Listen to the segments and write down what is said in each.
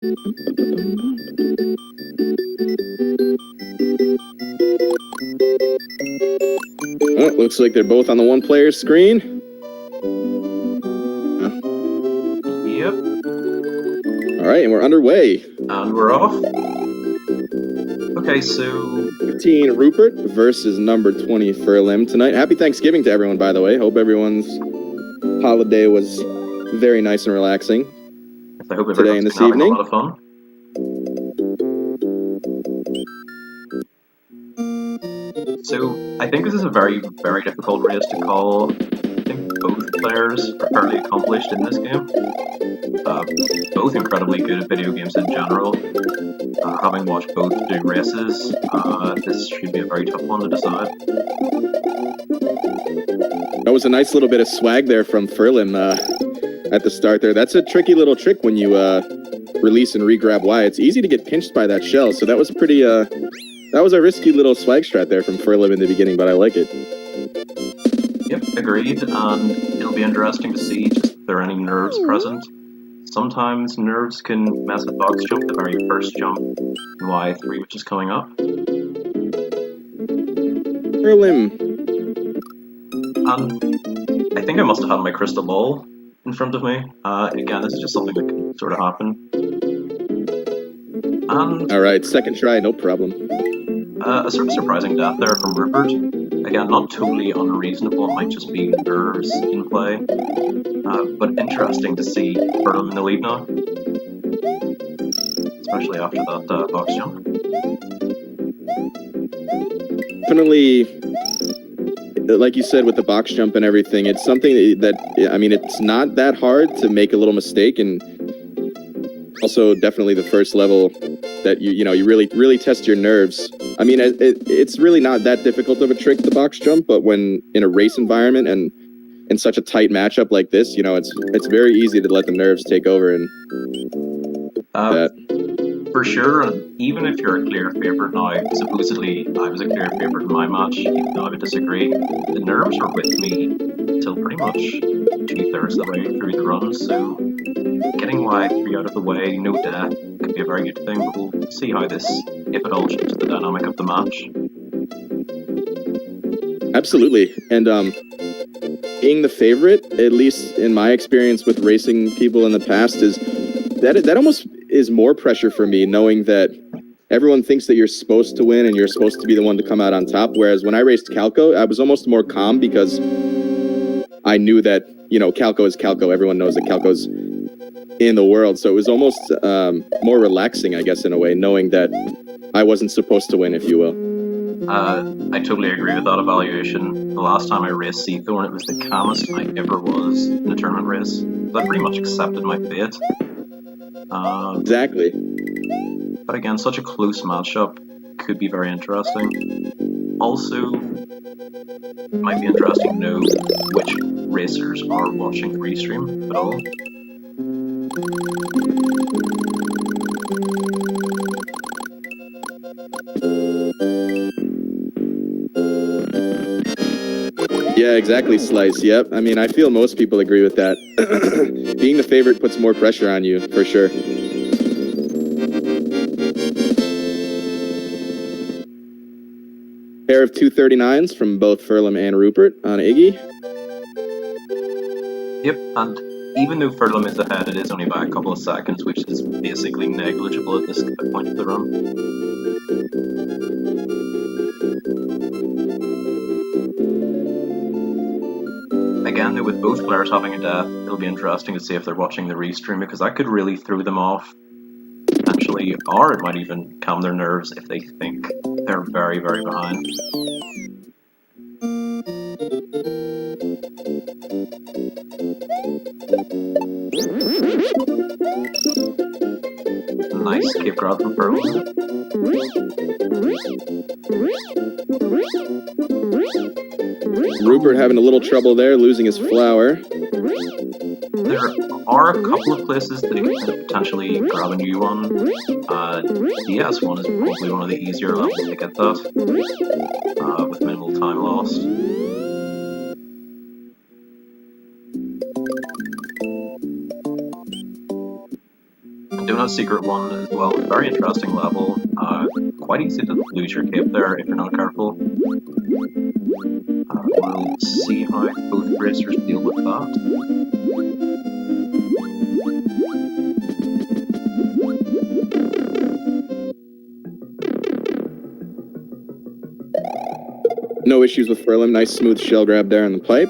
Oh, it looks like they're both on the one player screen. Yep. Alright, and we're underway. And we're off. Okay, so 15 Rupert versus number 20 Furlim tonight. Happy Thanksgiving to everyone, by the way. Hope everyone's holiday was very nice and relaxing. I hope today and everyone's this been having evening. a lot of fun. So I think this is a very, very difficult race to call. I think both players are fairly accomplished in this game. Both incredibly good at video games in general. Having watched both do races, this should be a very tough one to decide. That was a nice little bit of swag there from Furlim at the start there. That's a tricky little trick when you release and re-grab Y. It's easy to get pinched by that shell, so that was pretty, that was a risky little swag strat there from Furlim in the beginning, but I like it. Yep, agreed, and it'll be interesting to see just if there are any nerves present. Sometimes nerves can mess with box jump, the very first jump in Y3, which is coming up. Furlim. And I think I must have had my crystal ball in front of me. Again, this is just something that can sort of happen. And alright, second try, no problem. A sort of surprising death there from Roopert. Again, not totally unreasonable, it might just be nerves in play. But interesting to see Furlim in the lead now. Especially after that box jump. Definitely, like you said, with the box jump and everything, it's something that, I mean, it's not that hard to make a little mistake, and also definitely the first level that you really test your nerves. I mean, it's really not that difficult of a trick, the box jump, but when in a race environment and in such a tight matchup like this, you know, it's very easy to let the nerves take over and that. For sure, and even if you're a clear favourite now, supposedly I was a clear favourite in my match, even though I would disagree, the nerves were with me till pretty much 2/3 of the way through the run, so getting Y3 out of the way, no death, could be a very good thing, but we'll see how this, if at all, changes the dynamic of the match. Absolutely, and being the favorite, at least in my experience with racing people in the past, is that almost is more pressure for me, knowing that everyone thinks that you're supposed to win and you're supposed to be the one to come out on top, whereas when I raced Calco, I was almost more calm because I knew that, you know, Calco is Calco. Everyone knows that Calco's in the world, so it was almost more relaxing, I guess, in a way, knowing that I wasn't supposed to win, if you will. I totally agree with that evaluation. The last time I raced Seathorn, it was the calmest I ever was in a tournament race. I pretty much accepted my fate. Exactly. But again, such a close matchup could be very interesting. Also, it might be interesting to know which racers are watching the restream at all. Yeah, exactly, Slice. Yep. I mean, I feel most people agree with that. Being the favorite puts more pressure on you, for sure. Pair of 239s from both Furlim and Rupert on Iggy. Yep, and even though Furlim is ahead, it is only by a couple of seconds, which is basically negligible at this point of the run. Again, though, with both players having a death, it'll be interesting to see if they're watching the restream, because that could really throw them off, potentially, or it might even calm their nerves if they think they're very, very behind. Nice escape grab from Furlim. Rupert having a little trouble there, losing his flower. There are a couple of places that he could potentially grab a new one. DS1 is probably one of the easier levels to get that, with minimal time lost. I don't even has secret one as well. Very interesting level. Quite easy to lose your cape there if you're not careful. We'll see how both racers deal with that. No issues with Furlim. Nice smooth shell grab there on the pipe.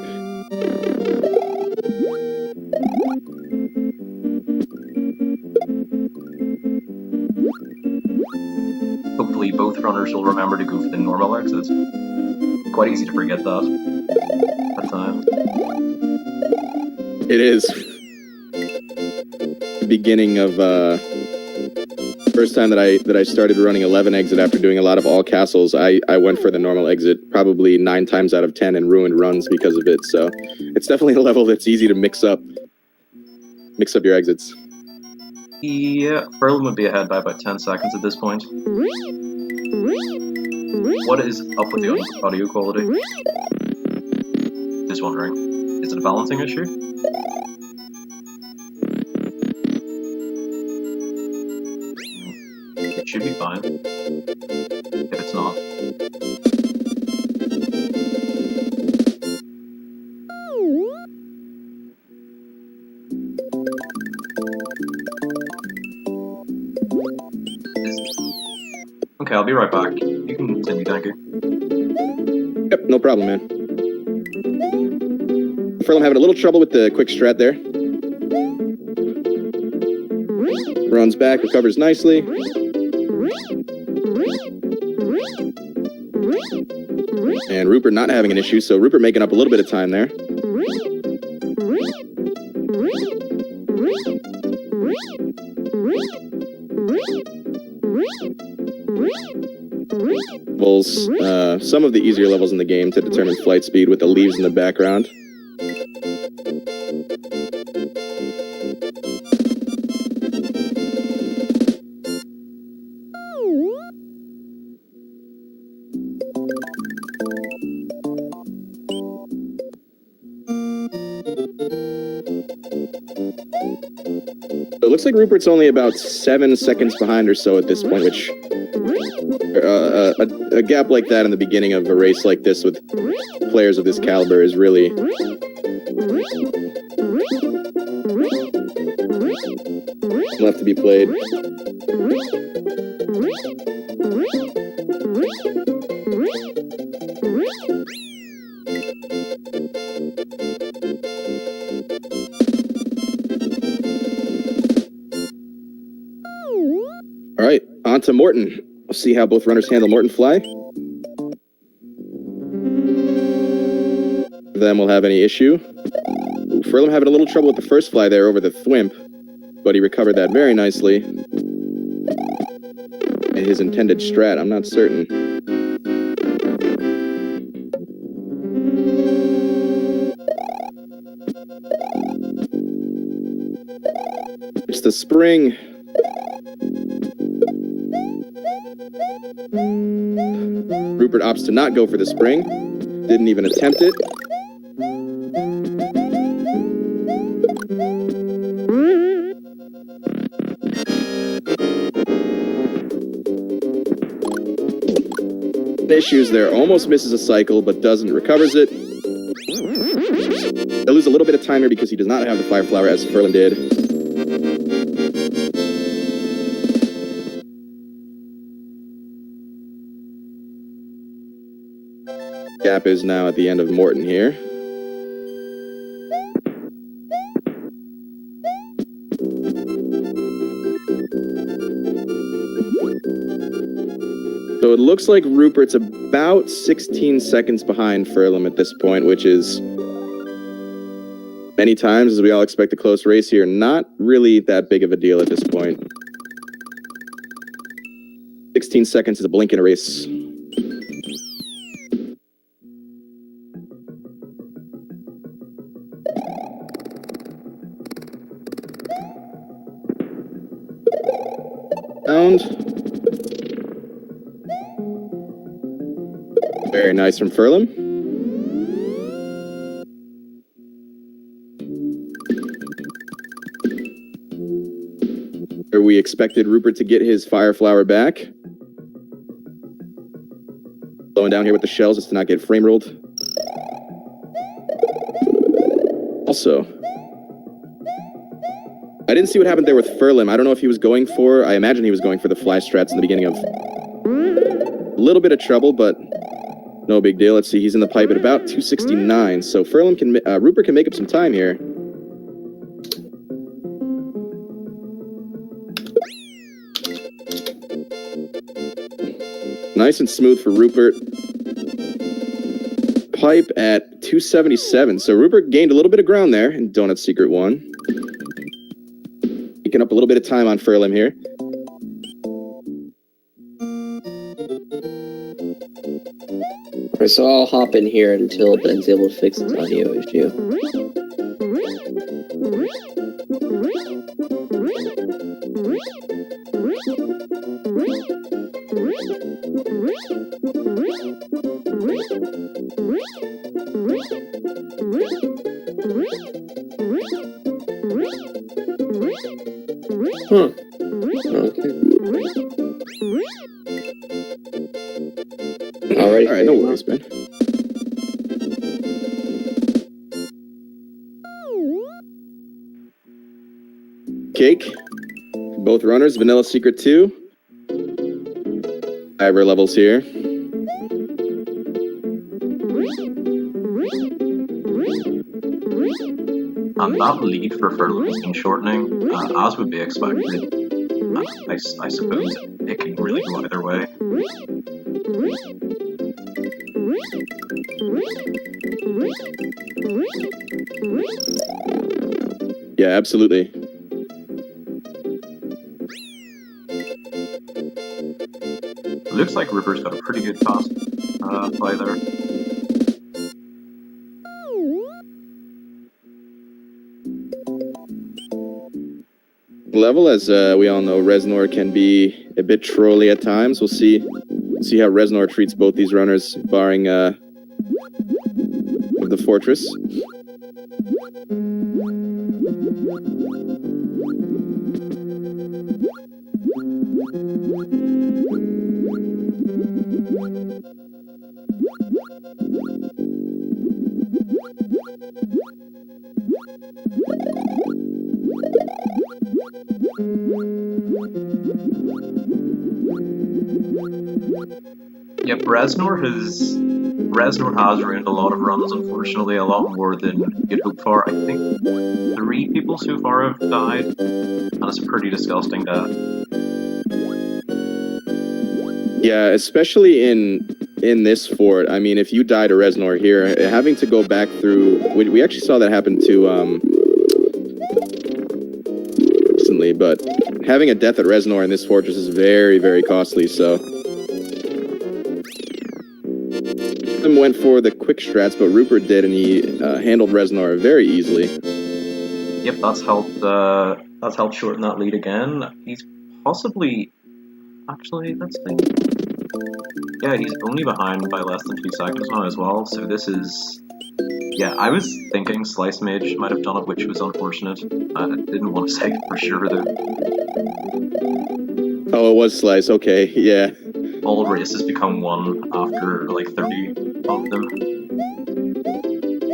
Hopefully both runners will remember to go for the normal exits. Quite easy to forget that at times. It is. The beginning of first time that I started running 11 exit after doing a lot of all castles, I went for the normal exit probably 9 times out of 10 and ruined runs because of it. So it's definitely a level that's easy to mix up your exits. Yeah, Furlim would be ahead by about 10 seconds at this point. What is up with the audio quality? Just wondering. Is it a balancing issue? It should be fine. If it's not. Okay, I'll be right back. You can continue, thank you. Yep, no problem, man. Furlim having a little trouble with the quick strat there. Runs back, recovers nicely. And Roopert not having an issue, so Roopert making up a little bit of time there. Some of the easier levels in the game to determine flight speed with the leaves in the background. So it looks like Rupert's only about 7 seconds behind or so at this point, which a gap like that in the beginning of a race like this with players of this caliber is really left to be played. All right, on to Morton. We'll see how both runners handle Morton fly. If them will have any issue. Ooh, Furlim having a little trouble with the first fly there over the thwimp, but he recovered that very nicely. And his intended strat, I'm not certain. It's the spring. Roopert opts to not go for the spring. Didn't even attempt it. Issues there. Almost misses a cycle, but doesn't. Recovers it. They'll lose a little bit of time here because he does not have the fire flower as Furlim did. Gap is now at the end of Morton here. So it looks like Rupert's about 16 seconds behind Furlim at this point, which is many times, as we all expect a close race here, not really that big of a deal at this point. 16 seconds is a blink in a race. Very nice from Furlim. we expected Rupert to get his fire flower back. Slowing down here with the shells just to not get frame rolled. Also, I didn't see what happened there with Furlim. I don't know if he was going for, I imagine he was going for the fly strats in the beginning of a little bit of trouble, but no big deal. Let's see, he's in the pipe at about 269, so Furlim can, Rupert can make up some time here. Nice and smooth for Rupert. Pipe at 277, so Rupert gained a little bit of ground there in Donut Secret 1. Picking up a little bit of time on Furlim here. Alright, so I'll hop in here until Ben's able to fix his audio issue. Huh. Okay. Alright, no worries, man. Cake. Both runners, Vanilla Secret 2. Fiber levels here. And that lead for Furlim has been shortening, as would be expected. I suppose it can really go either way. Yeah, absolutely. Looks like Rupert's got a pretty good fast play there. Level, as we all know, Reznor can be a bit trolly at times. We'll see how Reznor treats both these runners, barring the fortress. Yep, Reznor has ruined a lot of runs, unfortunately, a lot more than you'd hope for. I think 3 people so far have died, and it's a pretty disgusting death. Yeah, especially in this fort. I mean, if you die to Reznor here, having to go back through... We actually saw that happen to... recently, but having a death at Reznor in this fortress is very, very costly, so... Went for the quick strats, but Rupert did, and he handled Reznor very easily. Yep, that's helped shorten that lead again. He's possibly... Actually, let's think. Yeah, he's only behind by less than 2 seconds now as well, so this is... Yeah, I was thinking Slice Mage might have done it, which was unfortunate. I didn't want to say it for sure, though. Oh, it was Slice, okay, yeah. All races become one after, like, 30 of them.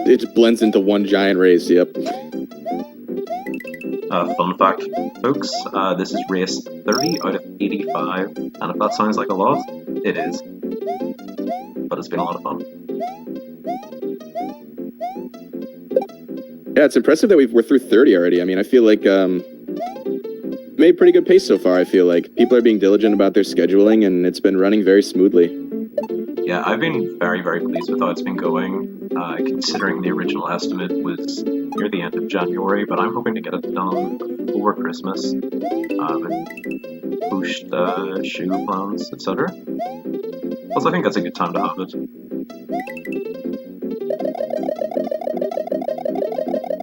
It just blends into one giant race, yep. Fun fact, folks, this is race 30 out of 85, and if that sounds like a lot, it is. But it's been a lot of fun. Yeah, it's impressive that we're through 30 already. I mean, I feel like made pretty good pace so far, I feel like. People are being diligent about their scheduling, and it's been running very smoothly. Yeah, I've been very, very pleased with how it's been going, considering the original estimate was near the end of January, but I'm hoping to get it done before Christmas, with pushed shoe plans, etc. Plus, I think that's a good time to have it.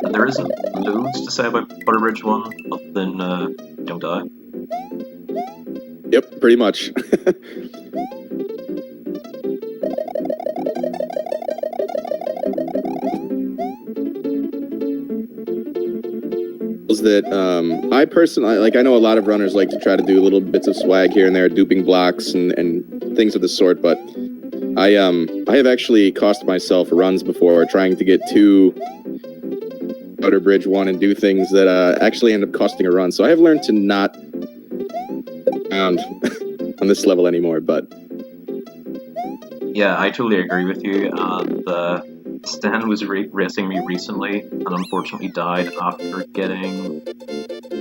And there isn't loads to say about Butterbridge 1, other than don't die. Yep, pretty much. that I personally, like, I know a lot of runners like to try to do little bits of swag here and there, duping blocks and things of the sort, but I have actually cost myself runs before trying to get to Outer Bridge 1 and do things that actually end up costing a run. So I have learned to not pound on this level anymore, but... Yeah, I totally agree with you, and Stan was racing me recently, and unfortunately died after getting...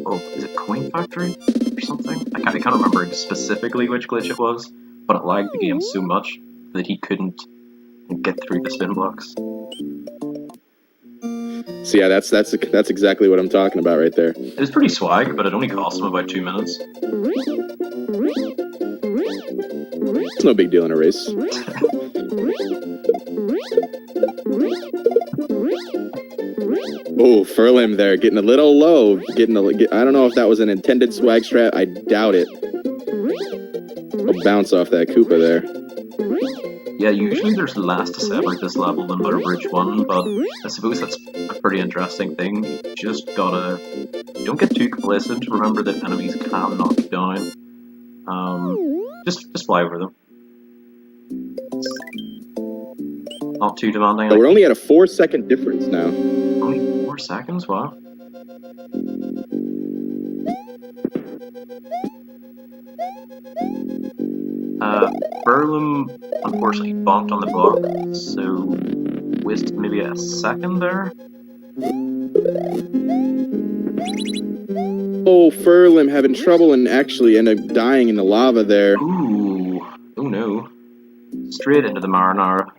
Oh, is it Coin Factory or something? I can't remember specifically which glitch it was, but it lagged the game so much that he couldn't get through the spin blocks. So yeah, that's exactly what I'm talking about right there. It was pretty swag, but it only cost him about 2 minutes. It's no big deal in a race. Oh, Furlim there, getting a little low. I don't know if that was an intended swag strat. I doubt it. I'll bounce off that Koopa there. Yeah, usually there's less to say about this level than Outer Bridge 1, but I suppose that's a pretty interesting thing. You just gotta... Don't get too complacent. Remember that enemies can knock you down. Just fly over them. Not too demanding. So we're only at a 4-second difference now. Only 4 seconds? Wow. Furlim unfortunately bonked on the block, so wasted maybe a second there. Oh, Furlim having trouble and actually end up dying in the lava there. Ooh, oh no. Straight into the marinara.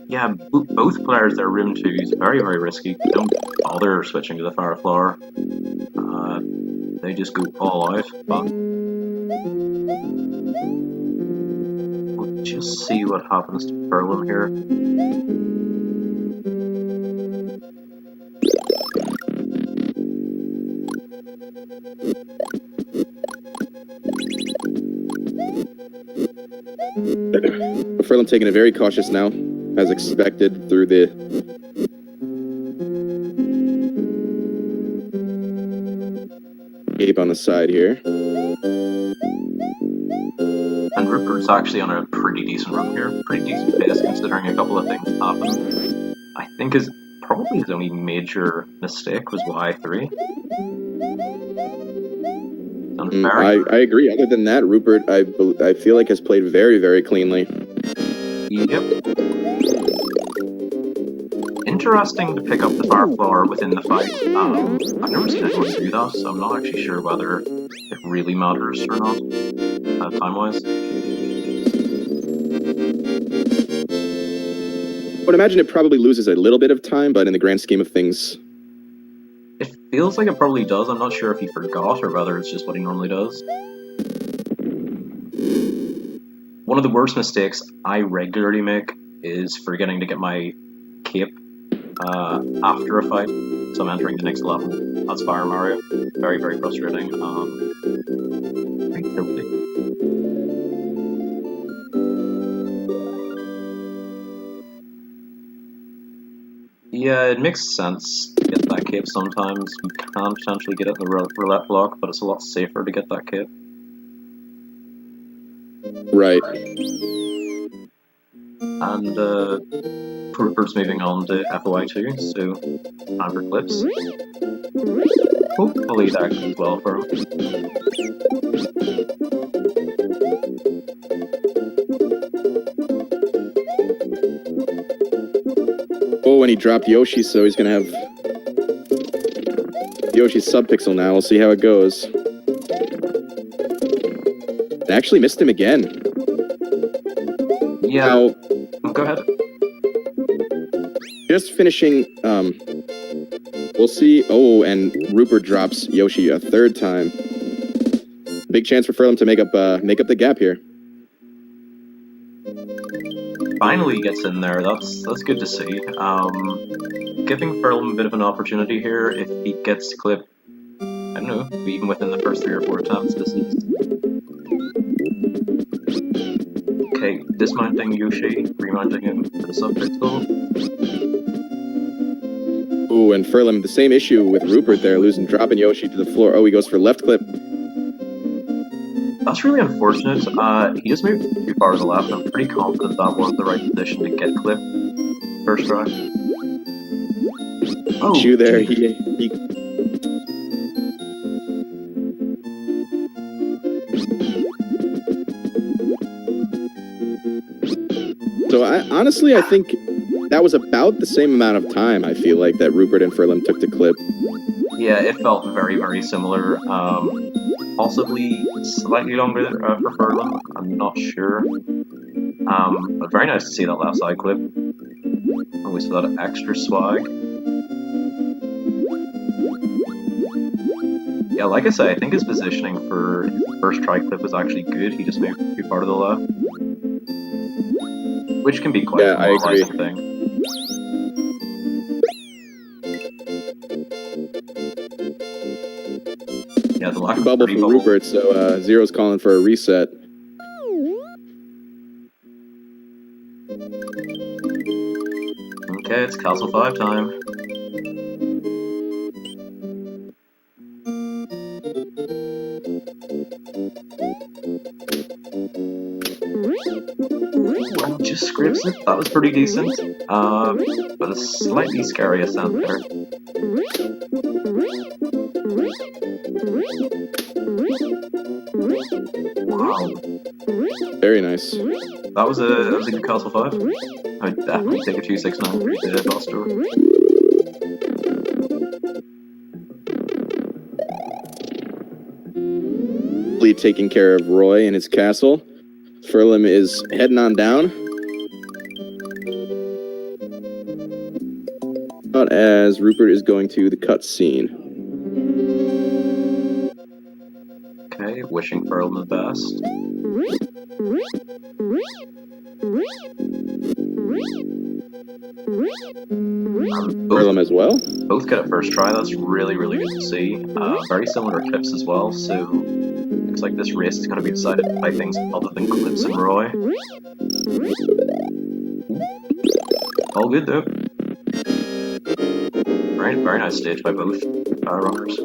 Yeah, both players there, room 2 is very, very risky. Don't bother switching to the fire floor. They just go all out, but we'll just see what happens to Furlim here. Furlim taking it very cautious now, as expected, through the... Ape on the side here. And Roopert's actually on a pretty decent run here. Pretty decent pace considering a couple of things happened. I think probably his only major mistake was Y3. I agree. Other than that, Roopert, I feel like has played very, very cleanly. Yep. Interesting to pick up the fire floor within the fight. I've never seen anyone do that, so I'm not actually sure whether it really matters or not, time-wise. I would imagine it probably loses a little bit of time, but in the grand scheme of things... It feels like it probably does. I'm not sure if he forgot or whether it's just what he normally does. One of the worst mistakes I regularly make is forgetting to get my cape after a fight, so I'm entering the next level. That's Fire Mario. Very, very frustrating. Very guilty. Yeah, it makes sense to get that cape sometimes. You can potentially get it in the roulette block, but it's a lot safer to get that cape. Right. And Roopert's moving on to FOI2, so time for clips. Hopefully that goes well for him. Oh, and he dropped Yoshi, so he's gonna have Yoshi's sub-pixel now. We'll see how it goes. I actually missed him again. Yeah. Now, go ahead. just finishing, we'll see. Oh, and Roopert drops Yoshi a third time. Big chance for Furlim to make up the gap here. Finally gets in there. That's good to see. Giving Furlim a bit of an opportunity here. If he gets clip, I don't know, even within the first 3 or 4 attempts, this is... Okay, dismounting Yoshi, remounting him for the sub-pixel. Ooh, and Furlim, the same issue with Rupert there, dropping Yoshi to the floor. Oh, he goes for left clip. That's really unfortunate. He just moved too far to the left. I'm pretty confident that was the right position to get clip first try. Oh, Issue there. geez. So honestly, I think that was about the same amount of time, I feel like, that Rupert and Furlim took to clip. Yeah, it felt very, very similar. Possibly slightly longer for Furlim, I'm not sure. But very nice to see that left side clip. Always for that extra swag. Yeah, like I say, I think his positioning for his first try clip was actually good. He just moved too far to the left. Which can be quite a demoralizing thing. Yeah, the lack of bubble from Rupert, so Zero's calling for a reset. Okay, it's Castle 5 time. Well, just scripts it. That was pretty decent. But a slightly scary ascent there. Wow. Very nice. That was a good Castle 5. I'd definitely take a 269 for the boss door. Taking care of Roy in his castle. Furlim is heading on down. But as Rupert is going to the cutscene. Okay, wishing Furlim the best. Furlim as well? Both get it first try, that's really, really good to see. Very similar clips as well, so looks like this race is going to be decided by things other than clips and Roy. All good though. Very nice stage by both runners.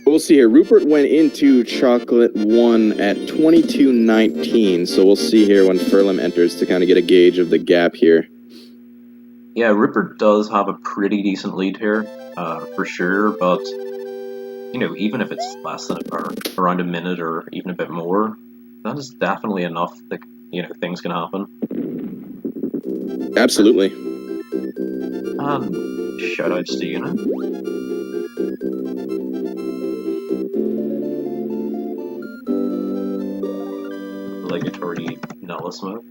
We'll see here. Rupert went into Chocolate 1 at 22:19, so we'll see here when Furlim enters to kind of get a gauge of the gap here. Yeah, Rupert does have a pretty decent lead here, for sure, but, you know, even if it's less than around a minute or even a bit more, that is definitely enough that, you know, things can happen. Absolutely. Shoutouts to Unit. Obligatory Nellis mode.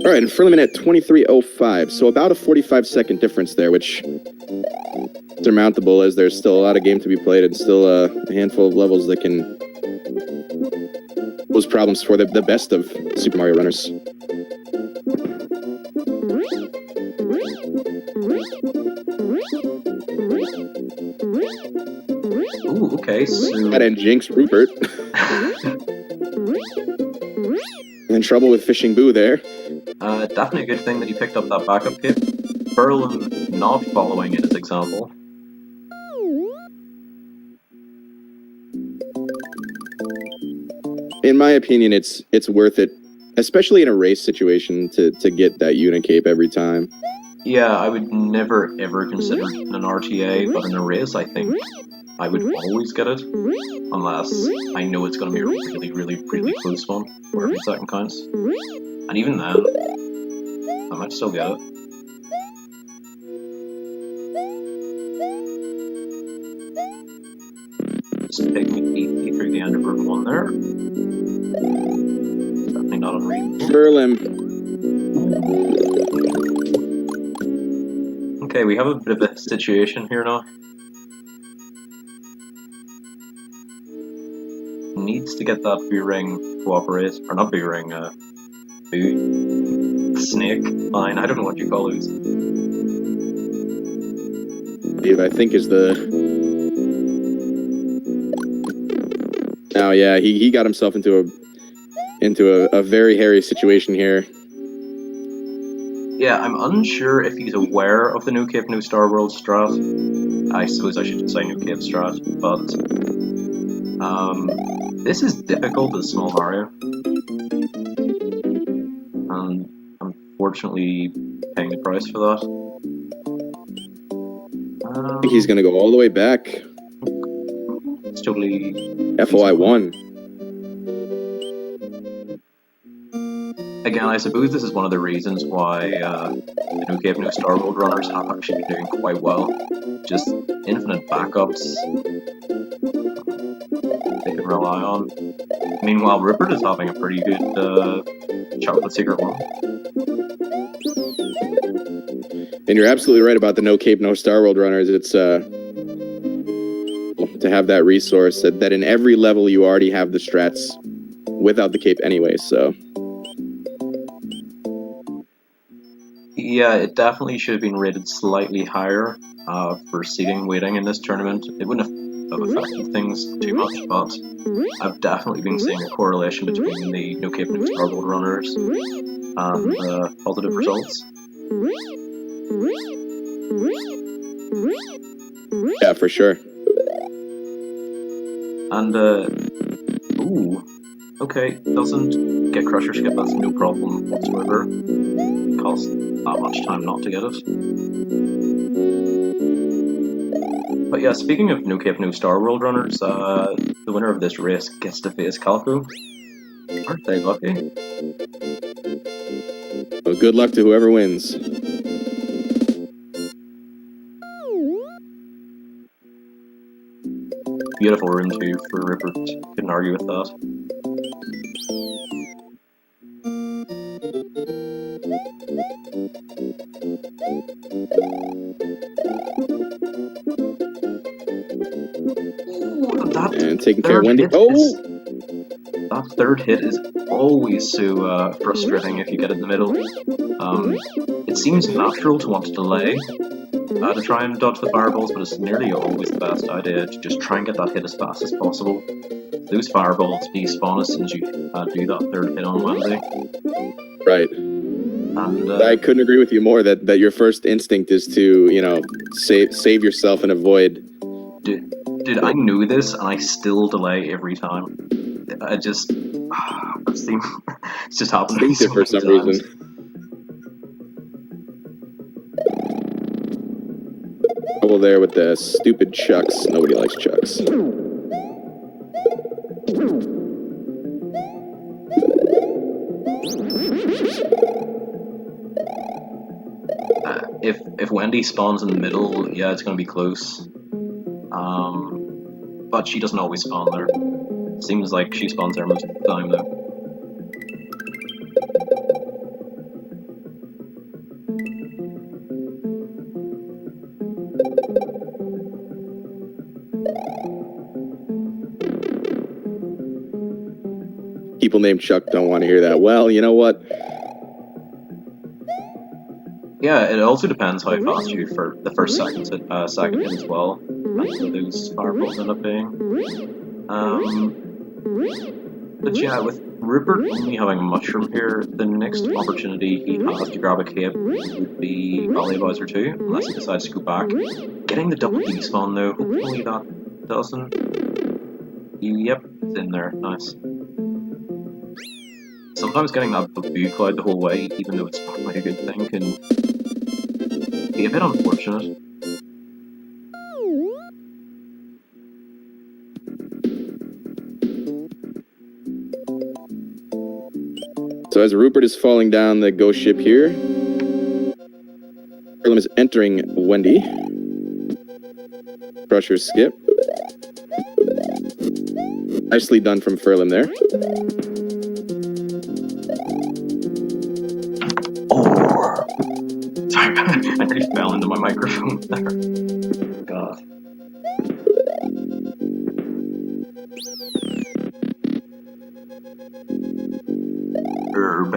Alright, and Furlim at 23:05, so about a 45-second difference there, which is surmountable as there's still a lot of game to be played and still a handful of levels that can pose problems for the best of Super Mario runners. Ooh, okay, so... That and Jinx Rupert. In trouble with Fishing Boo there. Definitely a good thing that he picked up that backup kit. Furlim not following in his example. In my opinion, it's worth it, especially in a race situation, to get that Unicape every time. Yeah, I would never ever consider it an RTA, but in a race I think I would always get it, unless I know it's going to be a really, really, really close one, where every second counts. And even then, I might still get it. Just take me easy through the end of room 1 there. Definitely not unreasonable. Furlim. Okay, we have a bit of a situation here now. Needs to get that B-ring cooperate, or not B-ring, Boo. Snake? Fine, I don't know what you call those. I think is the Now, yeah, he got himself into a very hairy situation here. Yeah, I'm unsure if he's aware of the New Cape, New Starworld strat. I suppose I should just say New Cape strat, but this is difficult as Small Mario. And unfortunately paying the price for that. I think he's gonna go all the way back. It's totally FOI 1. Again, I suppose this is one of the reasons why the New Cape, New Starworld runners have actually been doing quite well. Just infinite backups they can rely on. Meanwhile, Roopert is having a pretty good chocolate secret one. And you're absolutely right about the No Cape, No Starworld runners. It's to have that resource that in every level you already have the strats without the cape anyway, so. Yeah, it definitely should have been rated slightly higher for seating weighting in this tournament. It wouldn't have affected things too much, but I've definitely been seeing a correlation between the No Cape, No Starworld runners and positive results. Yeah, for sure. And, ooh, okay, doesn't get Crusher Skip, that's no problem whatsoever. Costs that much time not to get it. But yeah, speaking of No Cape, No Starworld runners, the winner of this race gets to face Calco. Aren't they lucky? Well, good luck to whoever wins. Beautiful room too for Roopert. Couldn't argue with that. And taking care of Wendy. That third hit is always so frustrating if you get it in the middle. It seems natural to want to delay to try and dodge the fireballs, but it's nearly always the best idea to just try and get that hit as fast as possible. Those fireballs despawn as soon as you do that third hit on Wendy. Right. And, I couldn't agree with you more that your first instinct is to, you know, save yourself and avoid. Dude, I knew this and I still delay every time. I just... it's just happened to me so for some times. reason. Trouble there with the stupid chucks. Nobody likes chucks. If Wendy spawns in the middle, yeah, it's gonna be close. But she doesn't always spawn there. Seems like she spawns there most of the time, though. People named Chuck don't want to hear that. Well, you know what? Yeah, it also depends how fast you for the first second hit as well. That's what those fireballs end up being. But yeah, with Roopert only having a mushroom here, the next opportunity he has to grab a cape would be Valley Bowser 2, unless he decides to go back. Getting the double despawn though, hopefully that doesn't. Yep, it's in there, nice. Sometimes getting that blue cloud the whole way, even though it's probably a good thing, can be a bit unfortunate. So as Roopert is falling down the ghost ship here, Furlim is entering Wendy. Crusher skip. Nicely done from Furlim there. Oh! Sorry, I nearly fell into my microphone there. God. Herb.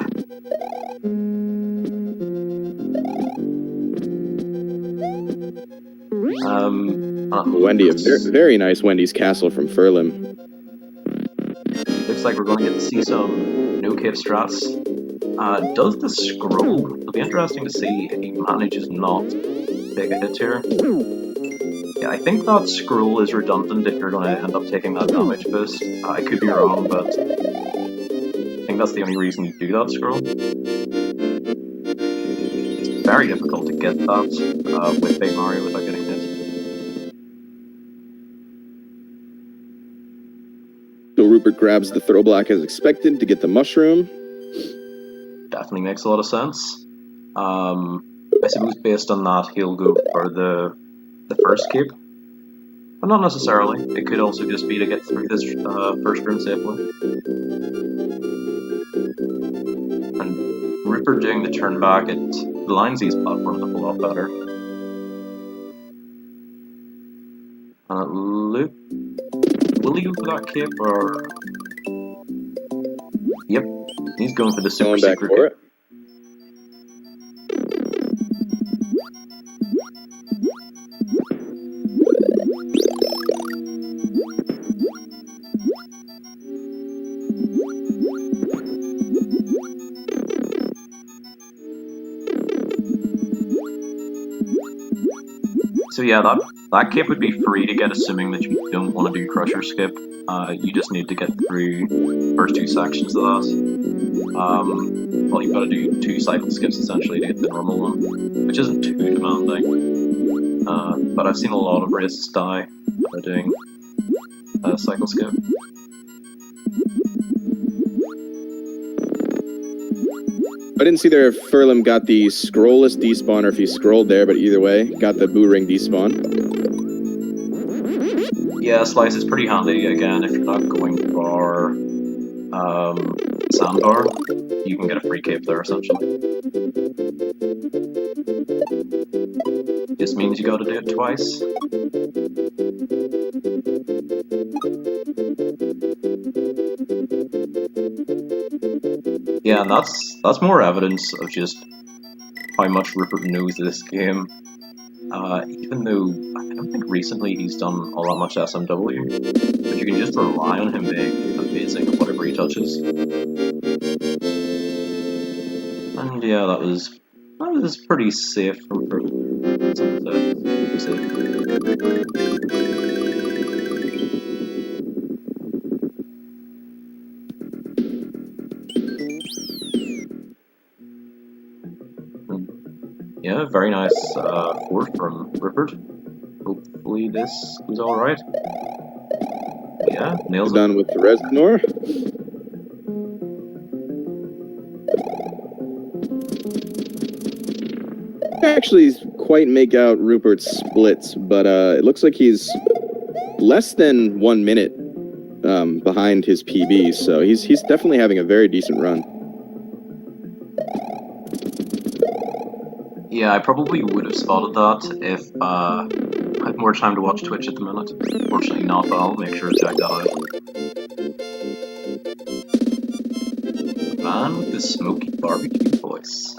Wendy, a very nice Wendy's castle from Furlim. like we're going to get to see some no-cape strats. Does the scroll? It'll be interesting to see if he manages not to take a hit here. Yeah, I think that scroll is redundant if you're going to end up taking that damage boost. I could be wrong, but I think that's the only reason you do that scroll. It's very difficult to get that with Big Mario without getting hit. So Rupert grabs the throw block as expected to get the mushroom. Definitely makes a lot of sense. I suppose based on that, he'll go for the first cape. But not necessarily. It could also just be to get through this first room safely. And Rupert doing the turn back, it aligns these platforms up a lot better. Luke, will he go for that cape or? Yep, he's going for the super secret cape. It. So yeah, that cape would be free to get, assuming that you don't want to do Crusher Skip. You just need to get through the first two sections of that. Well, you've got to do 2 cycle skips essentially to get the normal one, which isn't too demanding. But I've seen a lot of races die by doing a cycle skip. I didn't see there if Furlim got the scrollless despawn or if he scrolled there, but either way, got the boo ring despawn. Yeah, Slice is pretty handy, again, if you're not going for Sandbar, you can get a free cape there, essentially. Just means you gotta do it twice. Yeah, and that's more evidence of just how much Rupert knows this game. Even though I don't think recently he's done all that much SMW, but you can just rely on him being amazing at whatever he touches. And yeah, that was pretty safe from Rupert. Yeah, very nice fort from Rupert. Hopefully this goes alright. Yeah, nails it. Done with the Reznor. Actually quite make out Rupert's splits, but it looks like he's less than 1 minute behind his PB, so he's definitely having a very decent run. Yeah, I probably would have spotted that if I had more time to watch Twitch at the minute. Fortunately not, but I'll make sure to check that out. Man with the smoky barbecue voice.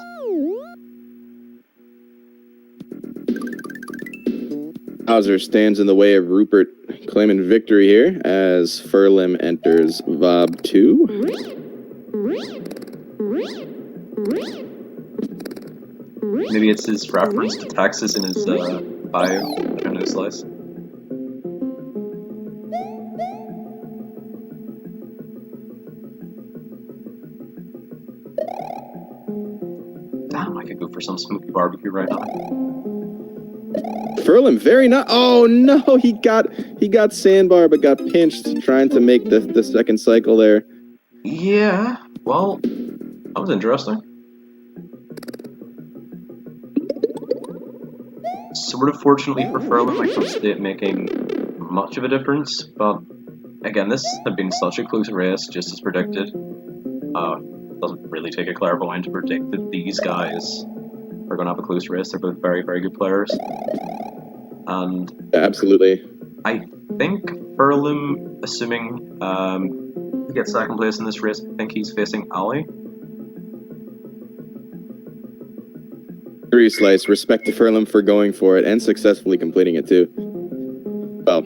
Bowser stands in the way of Rupert claiming victory here as Furlim enters VOB 2. Maybe it's his reference to Texas in his bio. I don't know, Slice. Damn, I could go for some smoky barbecue right now. Furlim very not. Oh no, he got Sandbar but got pinched trying to make the second cycle there. Yeah, well, that was interesting. Sort of fortunately for Furlim, I can't see it making much of a difference, but again, this had been such a close race, just as predicted. Doesn't really take a clairvoyant to predict that these guys are going to have a close race. They're both very, very good players. And absolutely. I think Furlim, assuming he gets second place in this race, I think he's facing Ali. Slice, respect to Furlim for going for it and successfully completing it too. Well,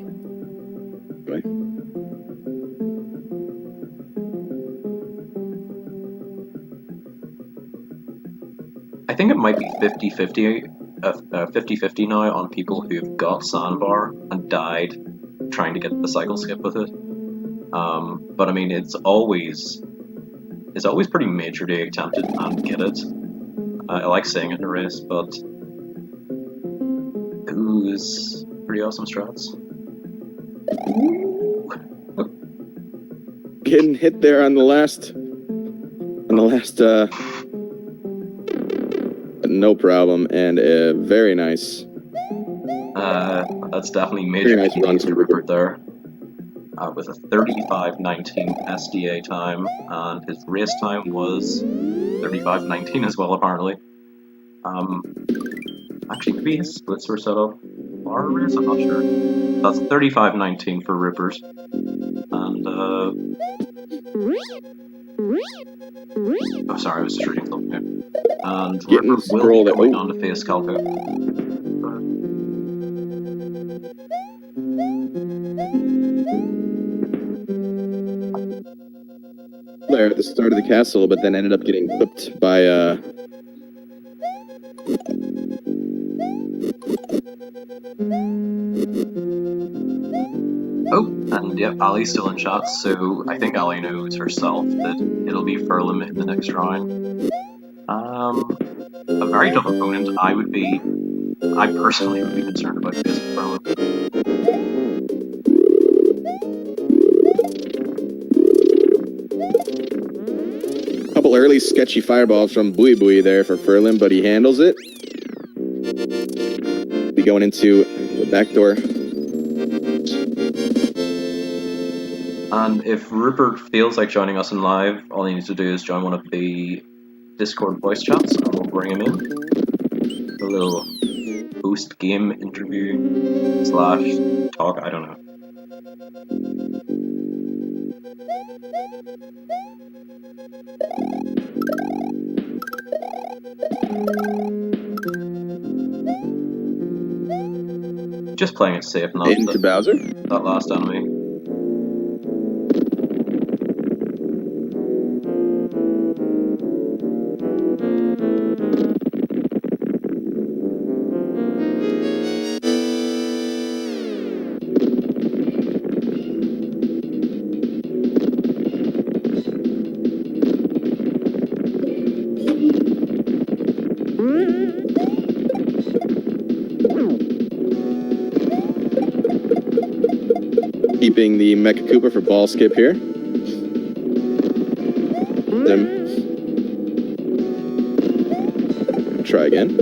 anyway. I think it might be 50-50 now on people who've got Sandbar and died trying to get the cycle skip with it. But I mean, it's always pretty major to attempt it and get it. I like saying it in a race, but ooze, pretty awesome strats. Getting hit there on the last, no problem, and very nice. That's definitely major Very nice run to Roopert there. With a 35:19 SDA time, and his race time was 35:19 as well, apparently. Actually, maybe his splits were set up for a race, I'm not sure. That's 35:19 for Roopert. And, oh, sorry, I was just reading something here. And Roopert will be going on to face Calco. There at the start of the castle, but then ended up getting clipped by Oh, and yep, Ali's still in chat, so I think Ali knows herself that it'll be Furlim in the next round. A very tough opponent. I personally would be concerned about facing Furlim. couple early sketchy fireballs from Bui Bui there for Furlim, but he handles it. Be going into the back door. And if Roopert feels like joining us in live, all he needs to do is join one of the Discord voice chats, and we'll bring him in. A little post-game interview / talk, I don't know. Just playing it safe now. Into Bowser. That last enemy. Keeping the Mecha Koopa for ball skip here. Try again.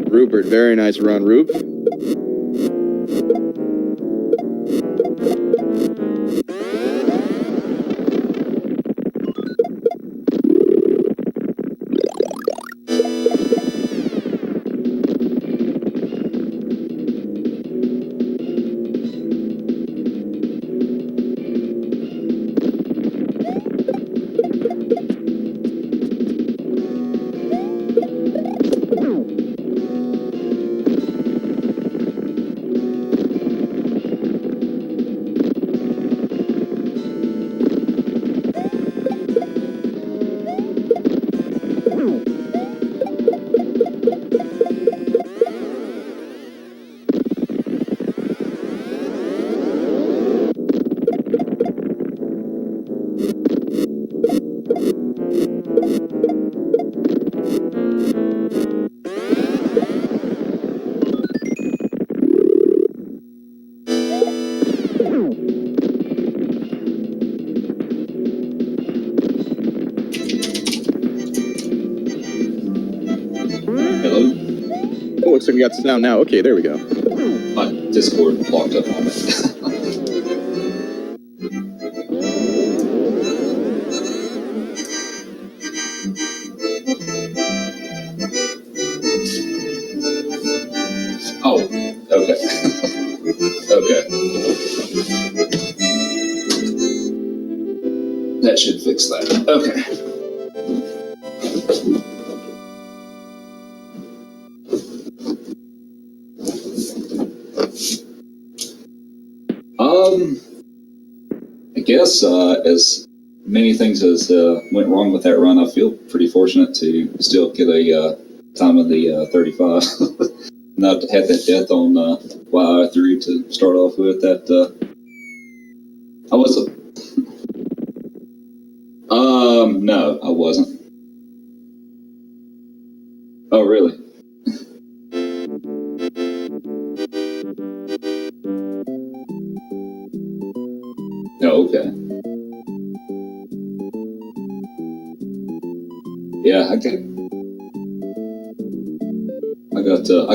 Roopert, very nice run, Roop. Looks like we got sound now. Okay, there we go. My Discord blocked up on it. Oh, okay. Okay. That should fix that. Okay. guess as many things as went wrong with that run, I feel pretty fortunate to still get a time of the 35. Not had that death on YI3 to start off with. That I wasn't. No, I wasn't. Oh, really? Oh, okay. Yeah, I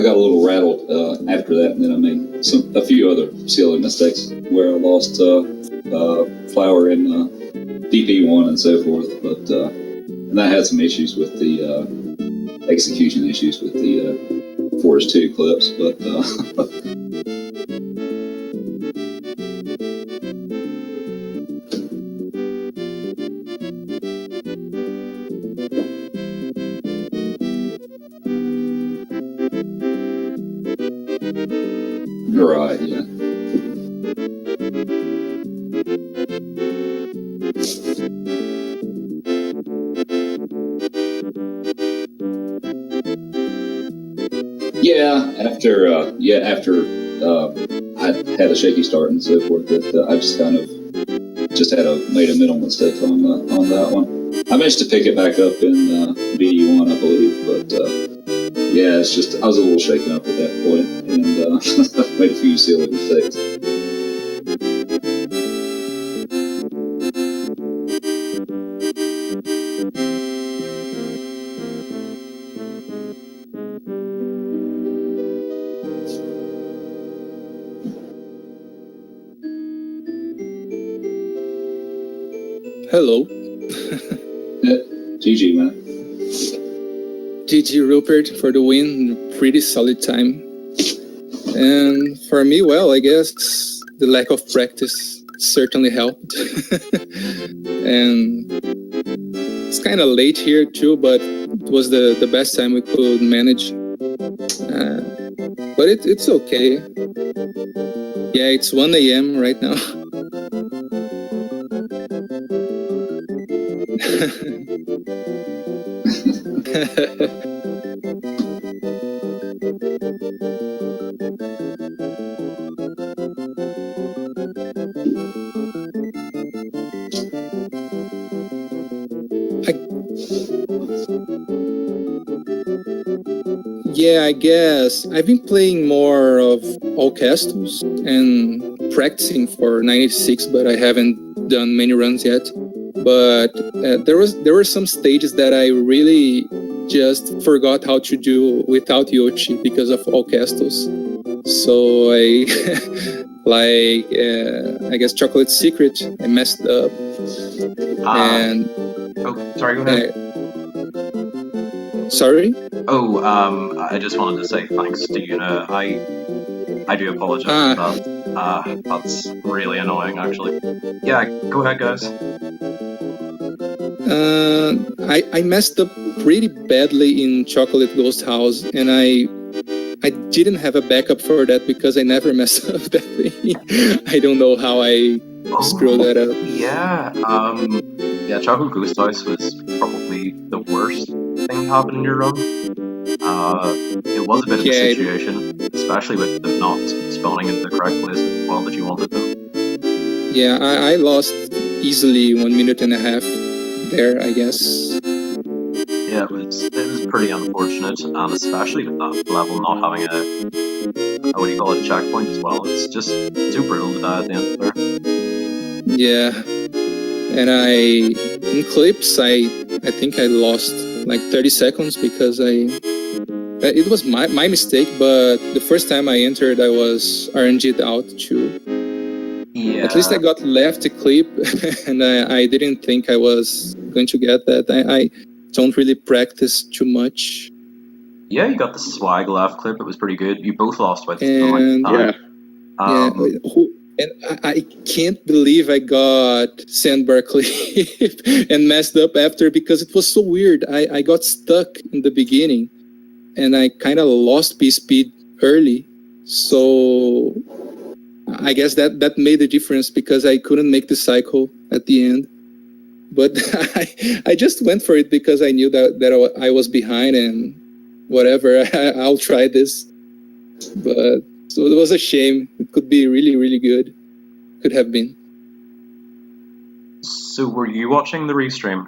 got a little rattled after that, and then I made a few other silly mistakes where I lost flour in DP1 and so forth. But and I had some issues with the execution issues with the Forest 2 clips, but. Right, yeah. After I had a shaky start and so forth, that I just kind of made a mental mistake on that one. I managed to pick it back up in BD1, I believe, but yeah, it's just I was a little shaken up at that point and made a few silly mistakes. Hello. GG, man. GG Rupert for the win. Pretty solid time. And for me, well, I guess the lack of practice certainly helped. And it's kind of late here too, but it was the best time we could manage. But it's okay. Yeah, it's 1 a.m. right now. Yeah, I guess I've been playing more of all castles and practicing for 96, but I haven't done many runs yet. But there were some stages that I really just forgot how to do without Yoshi because of all castles. So I I guess Chocolate Secret, I messed up. And oh, sorry, go ahead. Sorry? Oh, I just wanted to say thanks to Yuna. I do apologize for that. That's really annoying, actually. Yeah, go ahead, guys. I messed up pretty badly in Chocolate Ghost House, and I didn't have a backup for that because I never messed up that thing. I don't know how I screwed that up. Yeah, Chocolate Ghost House was probably the worst thing happened in your run. It was a bit of a situation, especially with them not spawning into the correct place as well that you wanted them. Yeah, I lost easily 1.5 minutes there, I guess. Yeah, it was pretty unfortunate, and especially with that level not having a what do you call it, a checkpoint as well. It's just too brutal to die at the end of there. Yeah, and in clips, I think I lost like 30 seconds because it was my mistake, but the first time I entered, I was RNG'd out too. Yeah. At least I got left to clip, and I didn't think I was going to get that. I don't really practice too much. Yeah, you got the swag left clip. It was pretty good. You both lost by and time. And I can't believe I got Sandbar clip and messed up after because it was so weird. I got stuck in the beginning, and I kind of lost P speed early, so I guess that made the difference because I couldn't make the cycle at the end. But I just went for it because I knew that I was behind and whatever, I'll try this. But so it was a shame. It could be really, really good. Could have been. So were you watching the restream?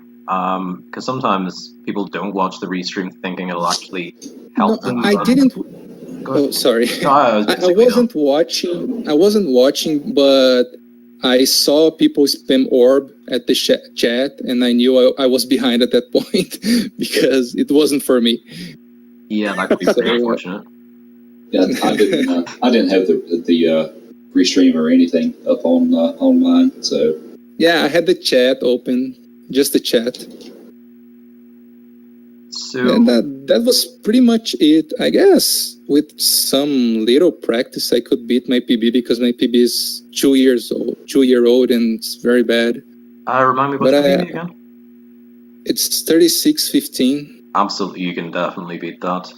Because sometimes people don't watch the restream thinking it'll actually help them. I didn't. Oh, sorry. No, I wasn't watching. I wasn't watching, but I saw people spam orb at the chat, and I knew I was behind at that point because it wasn't for me. Yeah, that could be very unfortunate. Yeah, I didn't have the restream or anything up on online, so. Yeah, I had the chat open, just the chat. So and that was pretty much it, I guess. With some little practice, I could beat my PB because my PB is 2 years old, 2-year-old, and it's very bad. Remind me what's the PB again? It's 36-15. Absolutely, you can definitely beat that.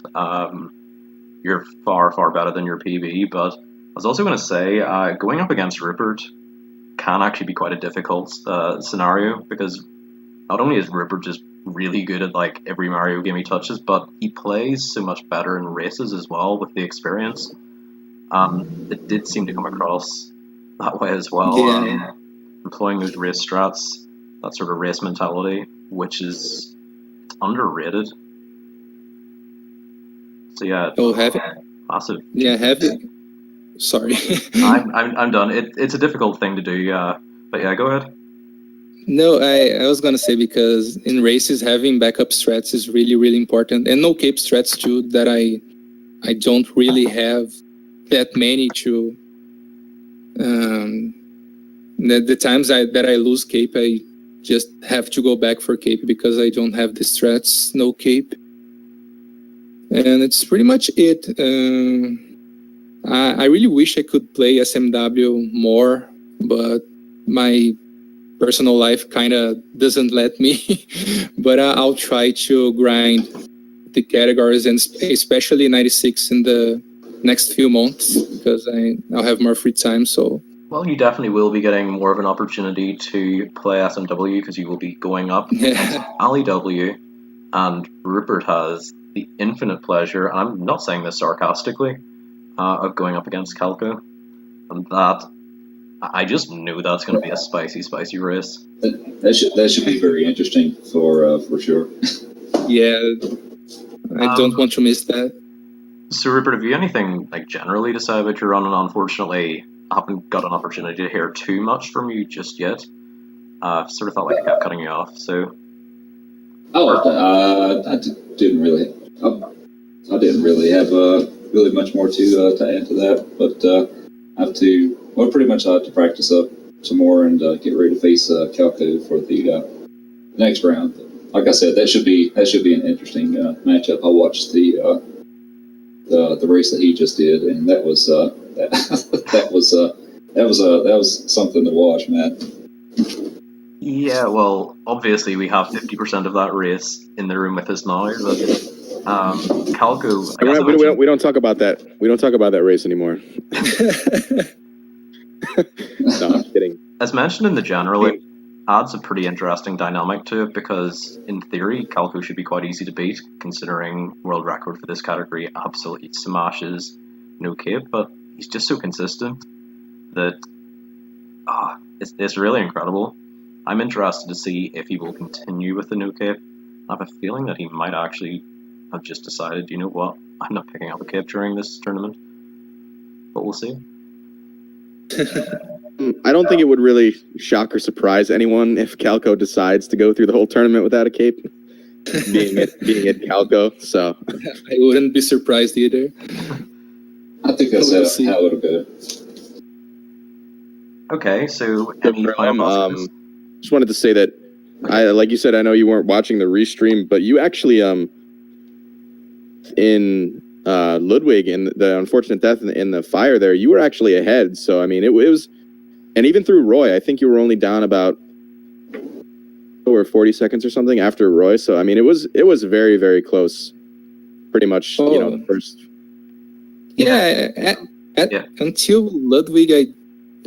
You're far, far better than your PB, but I was also going to say, going up against Roopert can actually be quite a difficult scenario, because not only is Roopert just really good at like every Mario game he touches, but he plays so much better in races as well with the experience. It did seem to come across that way as well. Yeah. Employing those race strats, that sort of race mentality, which is underrated. So yeah. Oh, have it? Massive. Yeah, have it. Sorry. I'm done. It's a difficult thing to do, but yeah, go ahead. No, I was gonna say because in races having backup strats is really, really important, and no cape strats too. That I don't really have that many to. The times that I lose cape, I just have to go back for cape because I don't have the strats, no cape, and it's pretty much it. I really wish I could play SMW more, but my personal life kind of doesn't let me. But I'll try to grind the categories, and especially 96 in the next few months because I'll have more free time. So. Well, you definitely will be getting more of an opportunity to play SMW because you will be going up against Ali W, and Roopert has the infinite pleasure, and I'm not saying this sarcastically, of going up against Calco, and that I just knew that's going to be a spicy, spicy race. That should be very interesting for sure. Yeah, I don't want to miss that. So, Roopert, have you anything like generally to say about your run? And unfortunately, I haven't got an opportunity to hear too much from you just yet. Sort of felt like I kept cutting you off. So. I didn't really. I didn't really have really much more to add to that, but I have to. Well, pretty much I have to practice up some more and get ready to face Calco for the next round. Like I said, that should be an interesting matchup. I watched the race that he just did, and that was that was something to watch, man. Yeah, well, obviously we have 50% of that race in the room with us now. But, Calco, we don't talk about that. We don't talk about that race anymore. No, I'm kidding. As mentioned in the general, it adds a pretty interesting dynamic to it because, in theory, Calco should be quite easy to beat, considering world record for this category absolutely smashes no cape, but he's just so consistent that it's really incredible. I'm interested to see if he will continue with the no cape. I have a feeling that he might actually have just decided, you know what, I'm not picking up a cape during this tournament, but we'll see. I don't think it would really shock or surprise anyone if Calco decides to go through the whole tournament without a cape, being at Calco. So I wouldn't be surprised either. I think that's how it'll go. Okay, so any final just wanted to say that like you said, I know you weren't watching the restream, but you actually in Ludwig and the unfortunate death in the fire there, you were actually ahead. So I mean, it was, and even through Roy, I think you were only down about over 40 seconds or something after Roy. So I mean, it was very, very close, pretty much. You know, the first. Yeah, until Ludwig,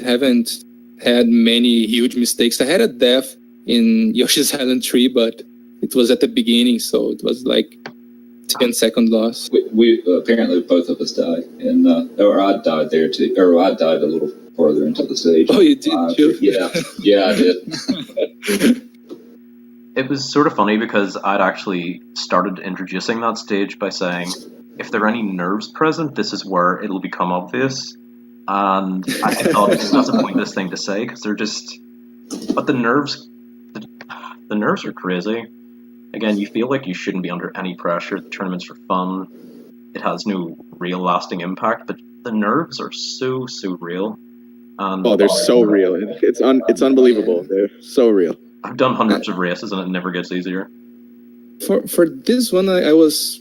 haven't had many huge mistakes. I had a death in Yoshi's Island 3, but it was at the beginning, so it was like 10-second loss. We apparently both of us died, and or I died there too, or I died a little farther into the stage. Oh, you did too? Yeah, I did. It was sort of funny because I'd actually started introducing that stage by saying, if there are any nerves present, this is where it'll become obvious. And I thought that's a pointless thing to say because they're just. But the nerves are crazy. Again, you feel like you shouldn't be under any pressure. The tournament's for fun. It has no real lasting impact, but the nerves are so real. And Oh, they're so real. It's unbelievable. They're so real. I've done hundreds of races and it never gets easier. For this one, I was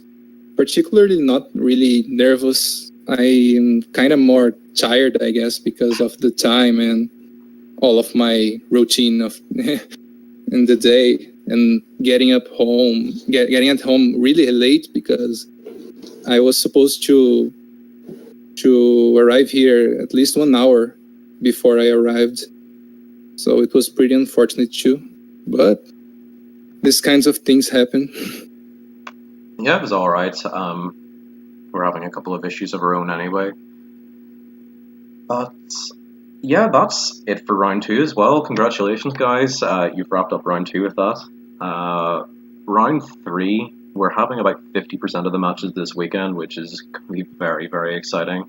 particularly not really nervous. I am kind of more tired, I guess, because of the time and all of my routine of in the day, and getting at home really late because I was supposed to arrive here at least 1 hour before I arrived. So it was pretty unfortunate too, but these kinds of things happen. Yeah, it was all right. We're having a couple of issues of our own anyway. But yeah, that's it for round 2 as well. Congratulations, guys. You've wrapped up round 2 with that. Round 3, we're having about 50% of the matches this weekend, which is going to be very, very exciting.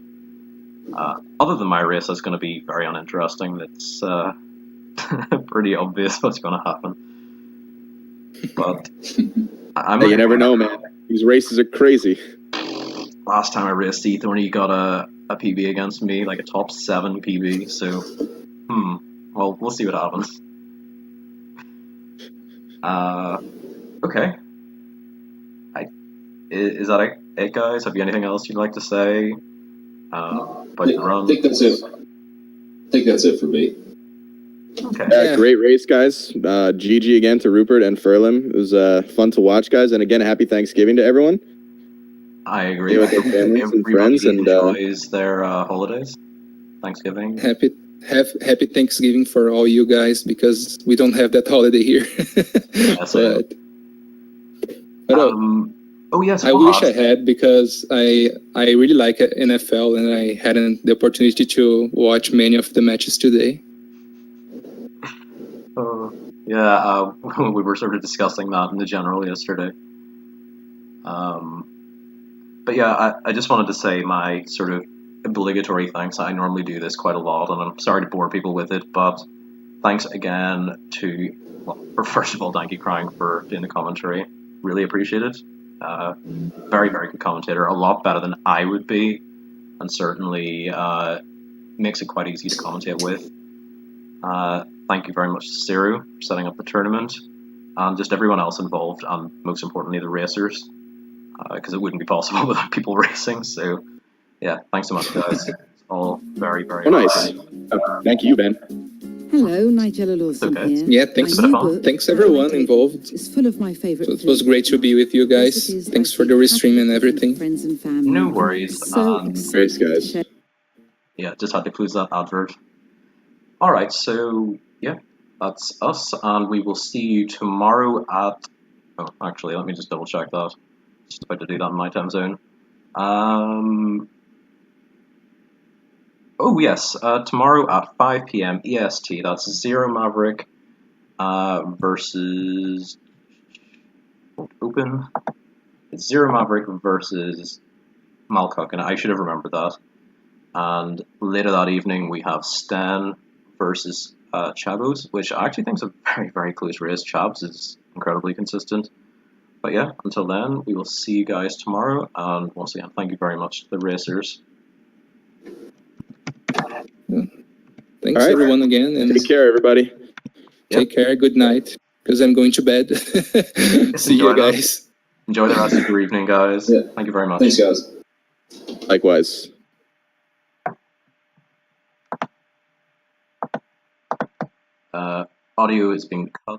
Other than my race, that's going to be very uninteresting. It's pretty obvious what's going to happen. But Hey, you never know, man. These races are crazy. Last time I raced Ethan, he got a PB against me, like a top 7 PB. So, well, we'll see what happens. Okay. Is that it, guys? Have you anything else you'd like to say about the run? I think that's it. I think that's it for me. Okay. Yeah, great race, guys. GG again to Roopert and Furlim. It was fun to watch, guys. And again, happy Thanksgiving to everyone. I agree. With their families and friends, and enjoys their holidays. Thanksgiving. Happy Thanksgiving for all you guys, because we don't have that holiday here. That's it. Oh yes, I wish I had, because I really like NFL and I hadn't the opportunity to watch many of the matches today. Yeah, we were sort of discussing that in the general yesterday. But yeah, I just wanted to say my sort of obligatory thanks. I normally do this quite a lot, and I'm sorry to bore people with it, but thanks again to, well, first of all, thank you, Crying, for doing the commentary. Really appreciate it. Very, very good commentator. A lot better than I would be, and certainly makes it quite easy to commentate with. Thank you very much to Siru for setting up the tournament, and just everyone else involved, and most importantly the racers, because it wouldn't be possible without people racing. So yeah, thanks so much, guys. It's all very, very nice. Thank you, Ben. Hello, Nigella Lawson Okay. here. Yeah, thanks everyone involved. It's full of my favorite. So it was great to be with you guys. Thanks for the restream and everything. Friends and family. No worries. Thanks, guys. Yeah, just had to close that advert. All right, so yeah, that's us, and we will see you tomorrow at. Oh, actually, let me just double check that. Just about to do that in my time zone. Oh yes, tomorrow at 5 p.m. EST. That's Zero Maverick versus. Open. It's Zero Maverick versus Malcock, and I should have remembered that. And later that evening, we have Stan versus Chabos, which I actually think is a very, very close race. Chabs is incredibly consistent. But yeah, until then, we will see you guys tomorrow. And once again, thank you very much to the racers. Thanks everyone again, and take care, everybody. Take care. Good night, because I'm going to bed. See you guys. Enjoy the rest of your evening, guys. Yeah. Thank you very much. Thanks, guys. Likewise. Audio is being cut.